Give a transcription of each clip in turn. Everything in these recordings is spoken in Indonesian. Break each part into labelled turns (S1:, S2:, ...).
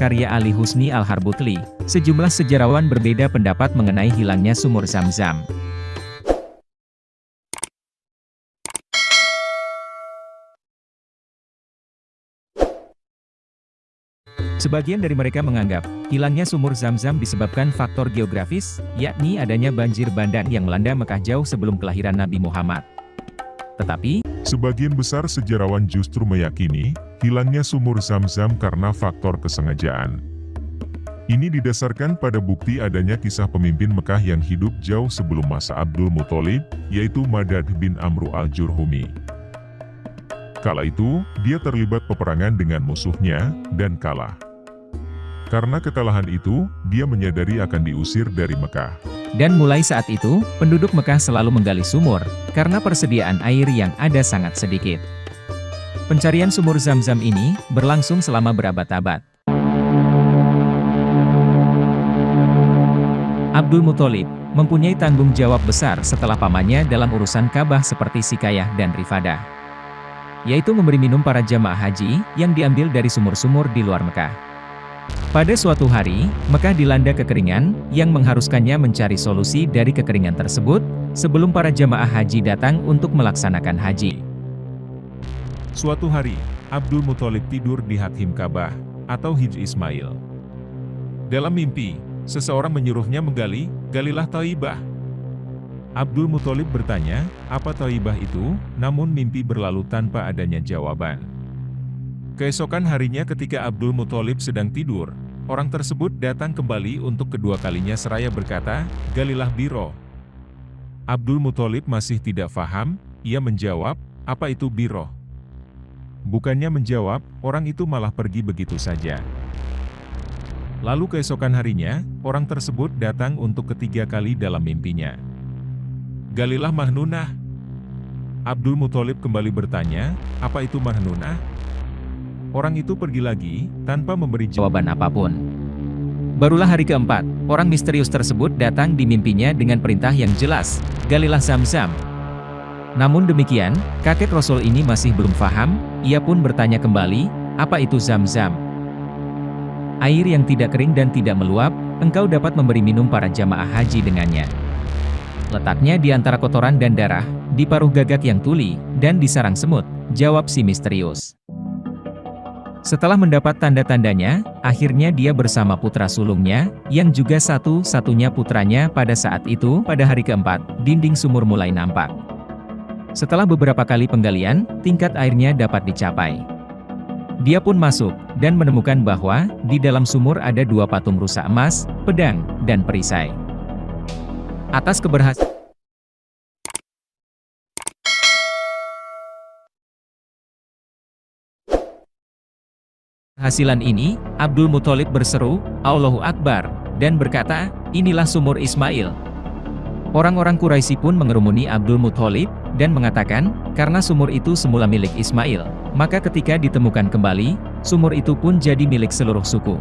S1: karya Ali Husni Al-Harbutli, sejumlah sejarawan berbeda pendapat mengenai hilangnya sumur Zam-Zam. Sebagian dari mereka menganggap, hilangnya sumur Zam-Zam disebabkan faktor geografis, yakni adanya banjir bandang yang melanda Mekah jauh sebelum kelahiran Nabi Muhammad. Tetapi,
S2: sebagian besar sejarawan justru meyakini, hilangnya sumur Zam-Zam karena faktor kesengajaan. Ini didasarkan pada bukti adanya kisah pemimpin Mekah yang hidup jauh sebelum masa Abdul Muthalib, yaitu Madad bin Amru al-Jurhumi. Kala itu, dia terlibat peperangan dengan musuhnya, dan kalah. Karena kekalahan itu, dia menyadari akan diusir dari Mekah.
S1: Dan mulai saat itu, penduduk Mekah selalu menggali sumur, karena persediaan air yang ada sangat sedikit. Pencarian sumur Zam-Zam ini, berlangsung selama berabad-abad. Abdul Muthalib, mempunyai tanggung jawab besar setelah pamannya dalam urusan Ka'bah seperti Sikayah dan Rifadah. Yaitu memberi minum para jamaah haji, yang diambil dari sumur-sumur di luar Mekah. Pada suatu hari, Mekah dilanda kekeringan, yang mengharuskannya mencari solusi dari kekeringan tersebut, sebelum para jamaah haji datang untuk melaksanakan haji.
S2: Suatu hari, Abdul Muthalib tidur di Hatim Ka'bah, atau Hij Ismail. Dalam mimpi, seseorang menyuruhnya menggali, "Galilah Thaibah." Abdul Muthalib bertanya, apa Thaibah itu, namun mimpi berlalu tanpa adanya jawaban. Keesokan harinya ketika Abdul Muthalib sedang tidur, orang tersebut datang kembali untuk kedua kalinya seraya berkata, "Galilah Biro." Abdul Muthalib masih tidak faham, ia menjawab, "Apa itu Biro?" Bukannya menjawab, orang itu malah pergi begitu saja. Lalu keesokan harinya, orang tersebut datang untuk ketiga kali dalam mimpinya. "Galilah Mahnunah." Abdul Muthalib kembali bertanya, "Apa itu Mahnunah?" Orang itu pergi lagi, tanpa memberi jawaban apapun. Barulah hari keempat, orang misterius tersebut datang di mimpinya dengan perintah yang jelas, "Galilah Zam-Zam." Namun demikian, kakek Rasul ini masih belum paham, ia pun bertanya kembali, "Apa itu Zam-Zam?" "Air yang tidak kering dan tidak meluap, engkau dapat memberi minum para jamaah haji dengannya. Letaknya di antara kotoran dan darah, di paruh gagak yang tuli, dan di sarang semut," jawab si misterius. Setelah mendapat tanda-tandanya, akhirnya dia bersama putra sulungnya, yang juga satu-satunya putranya pada saat itu, pada hari keempat, dinding sumur mulai nampak. Setelah beberapa kali penggalian, tingkat airnya dapat dicapai. Dia pun masuk, dan menemukan bahwa, di dalam sumur ada dua patung rusa emas, pedang, dan perisai. Atas keberhasilan ini, Abdul Muthalib berseru, "Allahu Akbar," dan berkata, "Inilah sumur Ismail." Orang-orang Quraisy pun mengerumuni Abdul Muthalib, dan mengatakan, karena sumur itu semula milik Ismail, maka ketika ditemukan kembali, sumur itu pun jadi milik seluruh suku.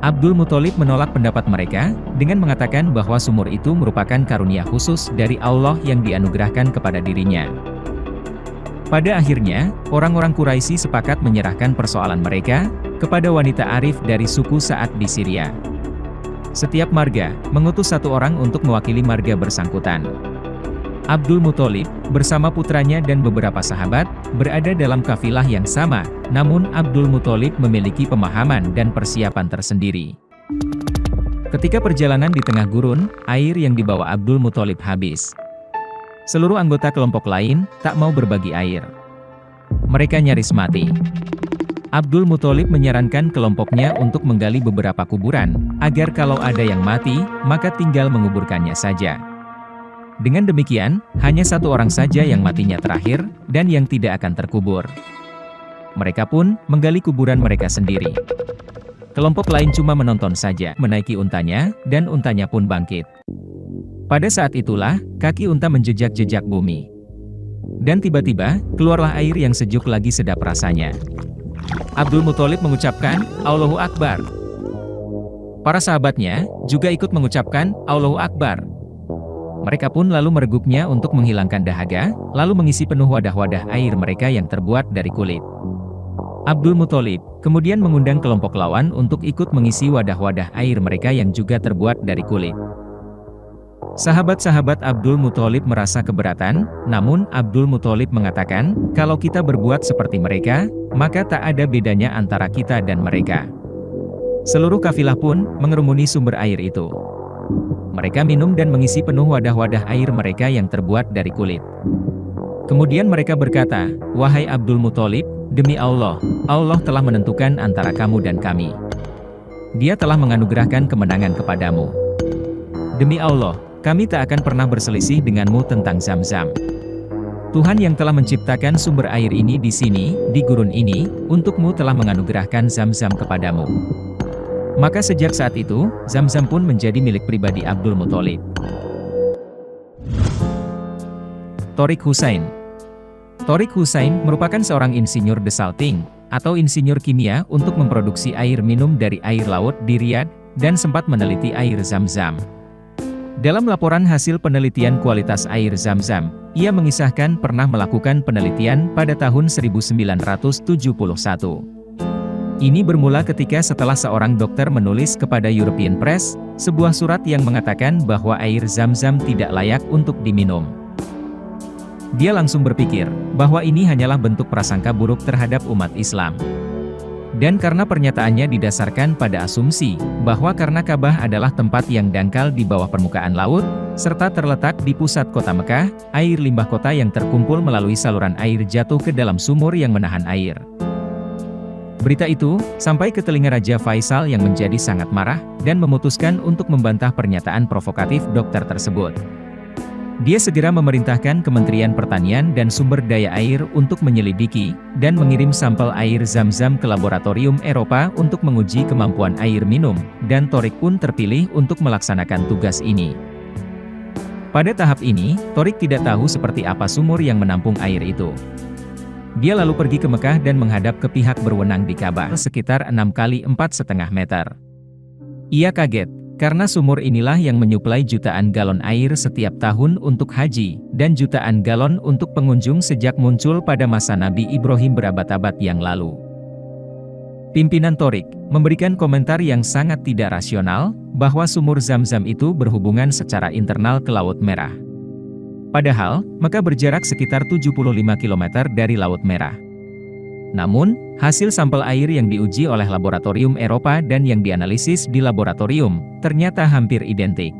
S2: Abdul Muthalib menolak pendapat mereka, dengan mengatakan bahwa sumur itu merupakan karunia khusus dari Allah yang dianugerahkan kepada dirinya. Pada akhirnya, orang-orang Quraisy sepakat menyerahkan persoalan mereka kepada wanita arif dari suku Sa'ad di Syria. Setiap marga mengutus satu orang untuk mewakili marga bersangkutan. Abdul Muthalib, bersama putranya dan beberapa sahabat, berada dalam kafilah yang sama, namun Abdul Muthalib memiliki pemahaman dan persiapan tersendiri. Ketika perjalanan di tengah gurun, air yang dibawa Abdul Muthalib habis. Seluruh anggota kelompok lain tak mau berbagi air. Mereka nyaris mati. Abdul Muthalib menyarankan kelompoknya untuk menggali beberapa kuburan, agar kalau ada yang mati, maka tinggal menguburkannya saja. Dengan demikian, hanya satu orang saja yang matinya terakhir, dan yang tidak akan terkubur. Mereka pun menggali kuburan mereka sendiri. Kelompok lain cuma menonton saja, menaiki untanya, dan untanya pun bangkit. Pada saat itulah, kaki unta menjejak-jejak bumi. Dan tiba-tiba, keluarlah air yang sejuk lagi sedap rasanya. Abdul Muthalib mengucapkan, "Allahu Akbar." Para sahabatnya juga ikut mengucapkan, "Allahu Akbar." Mereka pun lalu mereguknya untuk menghilangkan dahaga, lalu mengisi penuh wadah-wadah air mereka yang terbuat dari kulit.
S1: Abdul Muthalib kemudian mengundang kelompok lawan untuk ikut mengisi wadah-wadah air mereka yang juga terbuat dari kulit. Sahabat-sahabat Abdul Muthalib merasa keberatan, namun Abdul Muthalib mengatakan, kalau kita berbuat seperti mereka, maka tak ada bedanya antara kita dan mereka. Seluruh kafilah pun mengerumuni sumber air itu. Mereka minum dan mengisi penuh wadah-wadah air mereka yang terbuat dari kulit. Kemudian mereka berkata, "Wahai Abdul Muthalib, demi Allah, Allah telah menentukan antara kamu dan kami. Dia telah menganugerahkan kemenangan kepadamu. Demi Allah, kami tak akan pernah berselisih denganmu tentang Zam-Zam. Tuhan yang telah menciptakan sumber air ini di sini, di gurun ini, untukmu telah menganugerahkan Zam-Zam kepadamu." Maka sejak saat itu, Zam-Zam pun menjadi milik pribadi Abdul Muthalib. Tariq Hussain. Tariq Hussain merupakan seorang insinyur desalting, atau insinyur kimia untuk memproduksi air minum dari air laut di Riyadh, dan sempat meneliti air Zam-Zam. Dalam laporan hasil penelitian kualitas air Zam-Zam, ia mengisahkan pernah melakukan penelitian pada tahun 1971. Ini bermula ketika setelah seorang dokter menulis kepada European Press, sebuah surat yang mengatakan bahwa air Zam-Zam tidak layak untuk diminum. Dia langsung berpikir, bahwa ini hanyalah bentuk prasangka buruk terhadap umat Islam. Dan karena pernyataannya didasarkan pada asumsi, bahwa karena Ka'bah adalah tempat yang dangkal di bawah permukaan laut, serta terletak di pusat kota Mekah, air limbah kota yang terkumpul melalui saluran air jatuh ke dalam sumur yang menahan air. Berita itu, sampai ke telinga Raja Faisal yang menjadi sangat marah, dan memutuskan untuk membantah pernyataan provokatif dokter tersebut. Dia segera memerintahkan Kementerian Pertanian dan Sumber Daya Air untuk menyelidiki, dan mengirim sampel air Zam-Zam ke laboratorium Eropa untuk menguji kemampuan air minum, dan Tariq pun terpilih untuk melaksanakan tugas ini. Pada tahap ini, Tariq tidak tahu seperti apa sumur yang menampung air itu. Dia lalu pergi ke Mekah dan menghadap ke pihak berwenang di Ka'bah sekitar 6 kali 4,5 meter. Ia kaget, karena sumur inilah yang menyuplai jutaan galon air setiap tahun untuk haji, dan jutaan galon untuk pengunjung sejak muncul pada masa Nabi Ibrahim berabad-abad yang lalu. Pimpinan Tariq memberikan komentar yang sangat tidak rasional, bahwa sumur Zam-Zam itu berhubungan secara internal ke Laut Merah. Padahal, Mekah berjarak sekitar 75 km dari Laut Merah. Namun, hasil sampel air yang diuji oleh laboratorium Eropa dan yang dianalisis di laboratorium, ternyata hampir identik.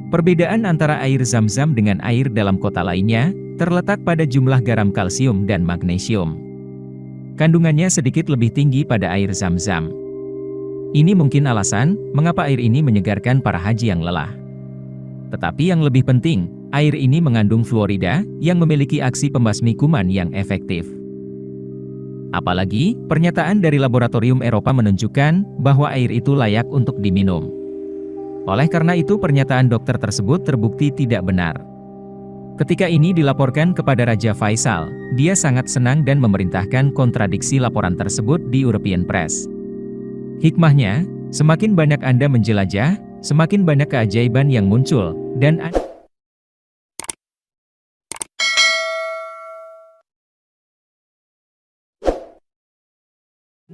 S1: Perbedaan antara air Zam-Zam dengan air dalam kota lainnya, terletak pada jumlah garam kalsium dan magnesium. Kandungannya sedikit lebih tinggi pada air Zam-Zam. Ini mungkin alasan, mengapa air ini menyegarkan para haji yang lelah. Tetapi yang lebih penting, air ini mengandung fluorida, yang memiliki aksi pembasmi kuman yang efektif. Apalagi, pernyataan dari laboratorium Eropa menunjukkan, bahwa air itu layak untuk diminum. Oleh karena itu pernyataan dokter tersebut terbukti tidak benar. Ketika ini dilaporkan kepada Raja Faisal, dia sangat senang dan memerintahkan kontradiksi laporan tersebut di European Press. Hikmahnya, semakin banyak Anda menjelajah, semakin banyak keajaiban yang muncul, dan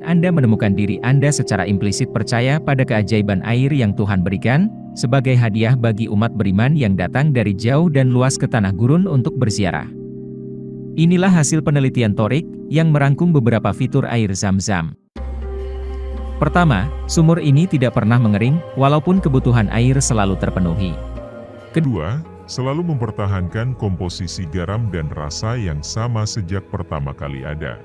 S1: Anda menemukan diri Anda secara implisit percaya pada keajaiban air yang Tuhan berikan, sebagai hadiah bagi umat beriman yang datang dari jauh dan luas ke tanah gurun untuk berziarah. Inilah hasil penelitian Tariq, yang merangkum beberapa fitur air Zam-Zam. Pertama, sumur ini tidak pernah mengering, walaupun kebutuhan air selalu terpenuhi.
S2: Kedua, selalu mempertahankan komposisi garam dan rasa yang sama sejak pertama kali ada.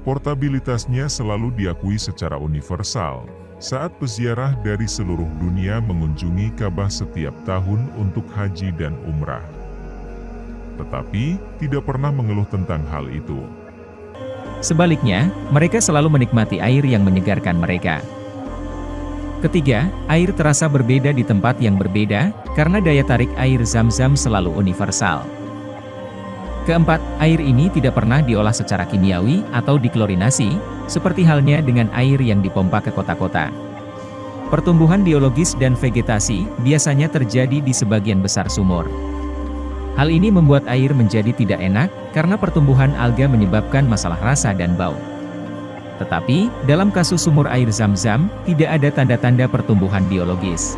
S2: Portabilitasnya selalu diakui secara universal, saat peziarah dari seluruh dunia mengunjungi Ka'bah setiap tahun untuk haji dan umrah. Tetapi, tidak pernah mengeluh tentang hal itu.
S1: Sebaliknya, mereka selalu menikmati air yang menyegarkan mereka. Ketiga, air terasa berbeda di tempat yang berbeda, karena daya tarik air Zam-Zam selalu universal. Keempat, air ini tidak pernah diolah secara kimiawi atau diklorinasi, seperti halnya dengan air yang dipompa ke kota-kota. Pertumbuhan biologis dan vegetasi biasanya terjadi di sebagian besar sumur. Hal ini membuat air menjadi tidak enak, karena pertumbuhan alga menyebabkan masalah rasa dan bau. Tetapi, dalam kasus sumur air Zam-Zam, tidak ada tanda-tanda pertumbuhan biologis.